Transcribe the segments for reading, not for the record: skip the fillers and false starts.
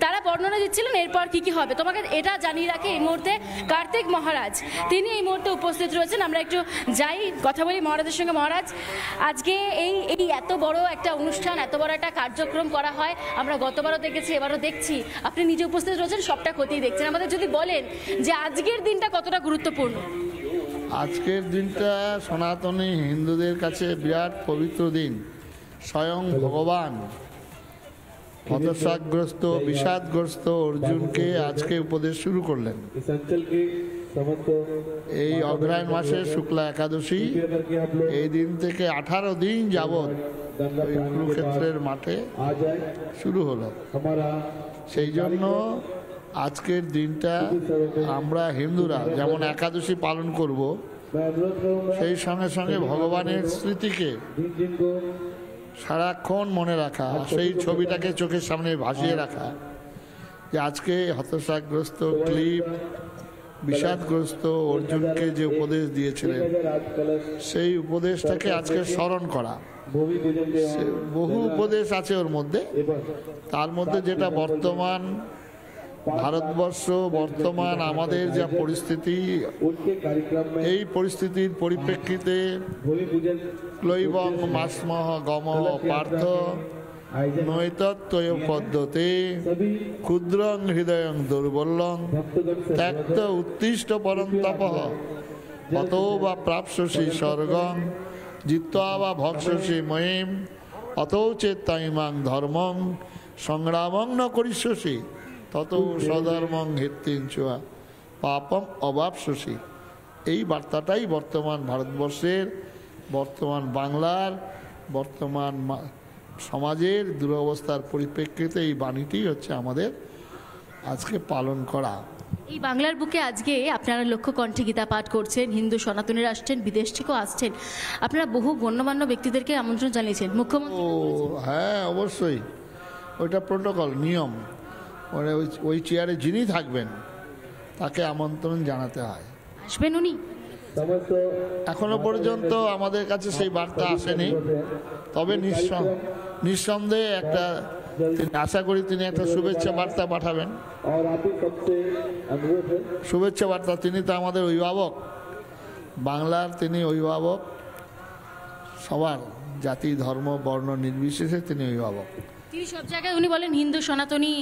তারা বর্ণনা দিচ্ছিলেন এরপর কি হবে। তোমাকে এটা জানিয়ে রাখে এই মুহূর্তে কার্তিক মহারাজ তিনি এই মুহূর্তে উপস্থিত রয়েছেন। আমরা একটু যাই কথা বলি মহারাজের সঙ্গে। মহারাজ, আজকে এই এত বড় একটা অনুষ্ঠান, এত বড় একটা কার্যক্রম করা হয়, আমরা গতবারও দেখেছি, এবারও দেখছি, আপনি নিজে উপস্থিত রয়েছেন, সবটা ক্ষতিই দেখছেন। আমাদের যদি বলেন যে আজকের দিনটা কতটা গুরুত্বপূর্ণ। আজকের দিনটা সনাতনী হিন্দুদের কাছে বিরাট পবিত্র দিন। স্বয়ং ভগবান হতাশাগ্রস্ত বিষাদগ্রস্ত অর্জুনকে আজকে উপদেশ শুরু করলেন। এই অগ্রহায়ণ মাসের শুক্লা একাদশী, এই দিন থেকে 18 দিন যাবৎ ওই কুরুক্ষেত্রের মাঠে শুরু হলো। সেই জন্য আজকের দিনটা আমরা হিন্দুরা যেমন একাদশী পালন করব, সেই সঙ্গে সঙ্গে ভগবানের স্মৃতিকে সারাক্ষণ মনে রাখা, সেই ছবিটাকে চোখের সামনে ভাসিয়ে রাখা, যে আজকে হতাশাগ্রস্ত ক্লিপ বিষাদগ্রস্ত অর্জুনকে যে উপদেশ দিয়েছিলেন, সেই উপদেশটাকে আজকে স্মরণ করা। বহু উপদেশ আছে ওর মধ্যে, তার মধ্যে যেটা বর্তমান ভারতবর্ষ, বর্তমান আমাদের যা পরিস্থিতি, এই পরিস্থিতির পরিপ্রেক্ষিতে ক্লৈবং মাসমহ গমহ পার্থ নৈতত্ত্বয় পদ্ধতে ক্ষুদ্রং হৃদয়ং দুর্বলং ত্যক্ত উত্তিষ্ঠ পরং তপঃ অতো বা প্রাপ্স্যসি স্বর্গং জিত্বা বা ভক্ষসি মহিম অতো চেত্তাইমাং ধর্মং সংগ্রামং ন করিষ্যসি তত সধর্মং হিত্তিঞ্চুয়া পাপম অবাপসি। এই বার্তাটাই বর্তমান ভারতবর্ষের, বর্তমান বাংলার, বর্তমান সমাজের দুরবস্থার পরিপ্রেক্ষিতে এই বাণীটি হচ্ছে আমাদের আজকে পালন করা। এই বাংলার বুকে আজকে আপনারা লক্ষ্য কণ্ঠে গীতা পাঠ করছেন, হিন্দু সনাতনীরা আসছেন, বিদেশ থেকেও আসছেন, আপনারা বহু গণ্যমান্য ব্যক্তিদেরকে আমন্ত্রণ জানিয়েছেন। মুখ্যমন্ত্রী? হ্যাঁ, অবশ্যই, ওইটা প্রোটোকল, নিয়ম। মানে ওই চেয়ারে যিনি থাকবেন তাকে আমন্ত্রণ জানাতে হয়। আসবেন উনি? এখনো পর্যন্ত আমাদের কাছে সেই বার্তা আসেনি, তবে নিঃসন্দেহে একটা আশা করি তিনি একটা শুভেচ্ছা বার্তা পাঠাবেন। শুভেচ্ছা বার্তা, তিনি তো আমাদের অভিভাবক, বাংলার তিনি অভিভাবক, সবার জাতি ধর্ম বর্ণ নির্বিশেষে তিনি অভিভাবক। তিনি সব জায়গায় উনি বলেন হিন্দু সনাতনী,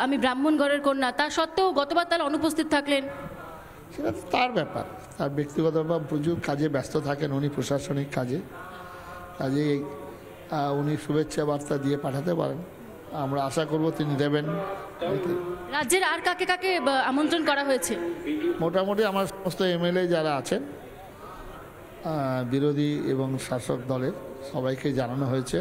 আমি ব্রাহ্মণ ঘরের কন্যা, তা সত্ত্বেও গতবার তারা অনুপস্থিত থাকলেন। সেটা তার ব্যাপার, তার ব্যক্তিগত ব্যাপার। প্রচুর কাজে ব্যস্ত থাকেন উনি, প্রশাসনিক কাজে উনি শুভেচ্ছা বার্তা দিয়ে পাঠাতে পারেন। আমরা আশা করব তিনি দেবেন। রাজ্যের আর কাকে কাকে আমন্ত্রণ করা হয়েছে? মোটামুটি আমার সমস্ত এমএলএ যারা আছেন, বিরোধী এবং শাসক দলের সবাইকে জানানো হয়েছে।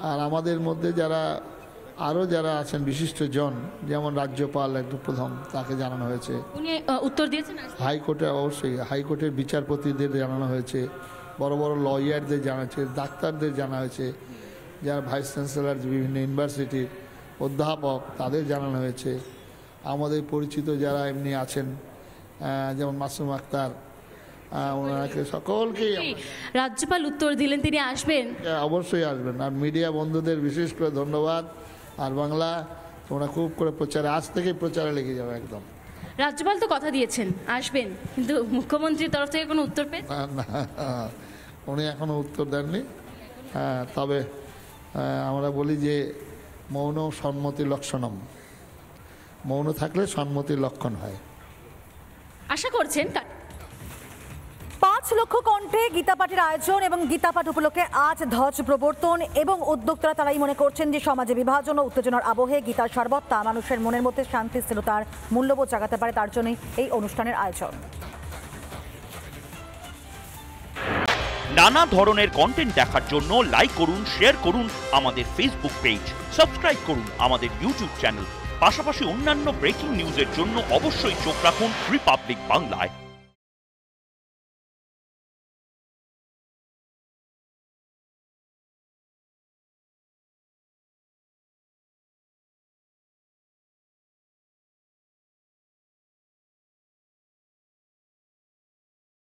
আর আমাদের মধ্যে যারা আছেন বিশিষ্ট জন, যেমন রাজ্যপাল একটু প্রথম, তাকে জানানো হয়েছে। উনি উত্তর দিয়েছেন। হাইকোর্টে অবশ্যই হাইকোর্টের বিচারপতিদের জানানো হয়েছে, বড় বড় লয়ারদের জানা হয়েছে, ডাক্তারদের জানা হয়েছে, যারা ভাইস চ্যান্সেলর বিভিন্ন ইউনিভার্সিটির অধ্যাপক, তাদের জানানো হয়েছে। আমাদের পরিচিত যারা এমনি আছেন, যেমন মাসুম আক্তার, ওনাকে সকলকেই। রাজ্যপাল উত্তর দিলেন তিনি আসবেন, অবশ্যই আসবেন। আর মিডিয়া বন্ধুদের বিশেষ করে ধন্যবাদ। আর বাংলা তোমরা খুব করে প্রচারে, আজ থেকেই প্রচারে লেগে যাবে একদম। রাজ্যপাল তো কথা দিয়েছেন আসবেন, কিন্তু মুখ্যমন্ত্রীর তরফ থেকে কোনো উত্তর পেয়ে না, উনি এখনো উত্তর দেননি। তবে আমরা বলি যে মৌন সম্মতি লক্ষণম, মৌন থাকলে সম্মতির লক্ষণ হয়। আশা করছেন 5 লক্ষ কণ্ঠে গীতাপাঠের আয়োজন এবং গীতাপাঠ উপলক্ষে আজ ধ্বজ প্রবর্তন, এবং উদ্যোক্তারা তারাই মনে করছেন যে সমাজে বিভাজন ও উত্তেজনার আবহে গীতার সর্বত্তা মানুষের মনের মধ্যে শান্তি স্থিরতার মূল্যবোধ জাগাতে পারে, তার জন্যই এই অনুষ্ঠানের আয়োজন। নানা ধরনের কন্টেন্ট দেখার জন্য লাইক করুন, শেয়ার করুন আমাদের ফেসবুক পেজ, সাবস্ক্রাইব করুন আমাদের ইউটিউব চ্যানেল। পাশাপাশি অন্যান্য ব্রেকিং নিউজের জন্য অবশ্যই চোখ রাখুন রিপাবলিক বাংলায়।